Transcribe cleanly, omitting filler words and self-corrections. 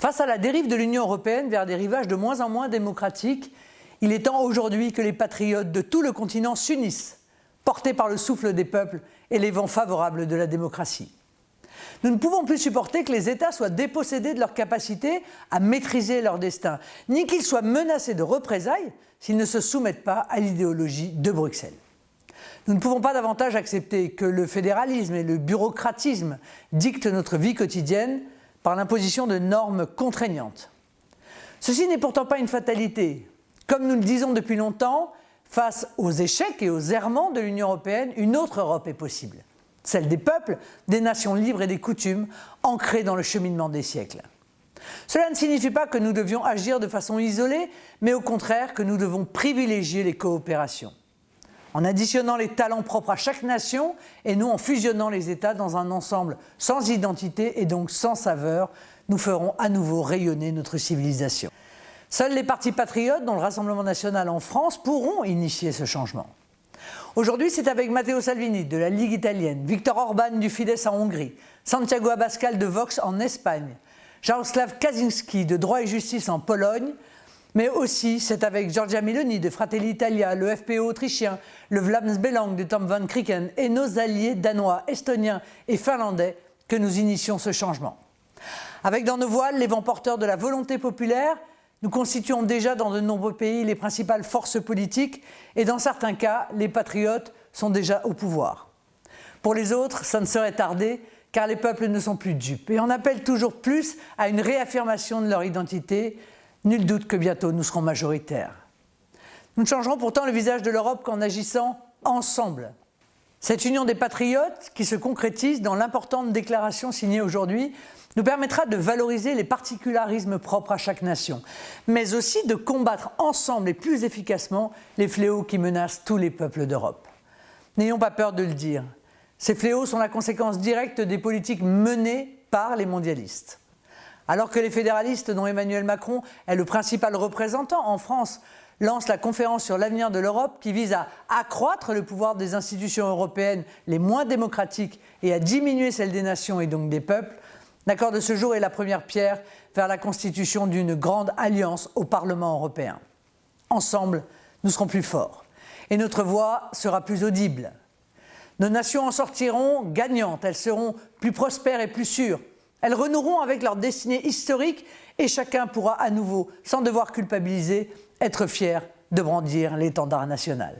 Face à la dérive de l'Union européenne vers des rivages de moins en moins démocratiques, il est temps aujourd'hui que les patriotes de tout le continent s'unissent, portés par le souffle des peuples et les vents favorables de la démocratie. Nous ne pouvons plus supporter que les États soient dépossédés de leur capacité à maîtriser leur destin, ni qu'ils soient menacés de représailles s'ils ne se soumettent pas à l'idéologie de Bruxelles. Nous ne pouvons pas davantage accepter que le fédéralisme et le bureaucratisme dictent notre vie quotidienne par l'imposition de normes contraignantes. Ceci n'est pourtant pas une fatalité. Comme nous le disons depuis longtemps, face aux échecs et aux errements de l'Union européenne, une autre Europe est possible. Celle des peuples, des nations libres et des coutumes, ancrées dans le cheminement des siècles. Cela ne signifie pas que nous devions agir de façon isolée, mais au contraire que nous devons privilégier les coopérations. En additionnant les talents propres à chaque nation et non en fusionnant les États dans un ensemble sans identité et donc sans saveur, nous ferons à nouveau rayonner notre civilisation. Seuls les partis patriotes, dont le Rassemblement national en France, pourront initier ce changement. Aujourd'hui, c'est avec Matteo Salvini de la Ligue italienne, Viktor Orban du Fidesz en Hongrie, Santiago Abascal de Vox en Espagne, Jarosław Kaczynski de Droit et Justice en Pologne, mais aussi c'est avec Giorgia Meloni de Fratelli Italia, le FPÖ autrichien, le Vlaams-Belang de Tom van Krieken et nos alliés danois, estoniens et finlandais que nous initions ce changement. Avec dans nos voiles les vents porteurs de la volonté populaire, nous constituons déjà dans de nombreux pays les principales forces politiques et dans certains cas, les patriotes sont déjà au pouvoir. Pour les autres, ça ne saurait tarder car les peuples ne sont plus dupes et on appelle toujours plus à une réaffirmation de leur identité. Nul doute que bientôt nous serons majoritaires. Nous ne changerons pourtant le visage de l'Europe qu'en agissant ensemble. Cette union des patriotes, qui se concrétise dans l'importante déclaration signée aujourd'hui, nous permettra de valoriser les particularismes propres à chaque nation, mais aussi de combattre ensemble et plus efficacement les fléaux qui menacent tous les peuples d'Europe. N'ayons pas peur de le dire, ces fléaux sont la conséquence directe des politiques menées par les mondialistes. Alors que les fédéralistes, dont Emmanuel Macron est le principal représentant en France, lancent la conférence sur l'avenir de l'Europe qui vise à accroître le pouvoir des institutions européennes les moins démocratiques et à diminuer celle des nations et donc des peuples, l'accord de ce jour est la première pierre vers la constitution d'une grande alliance au Parlement européen. Ensemble, nous serons plus forts et notre voix sera plus audible. Nos nations en sortiront gagnantes, elles seront plus prospères et plus sûres. Elles renoueront avec leur destinée historique et chacun pourra à nouveau, sans devoir culpabiliser, être fier de brandir l'étendard national.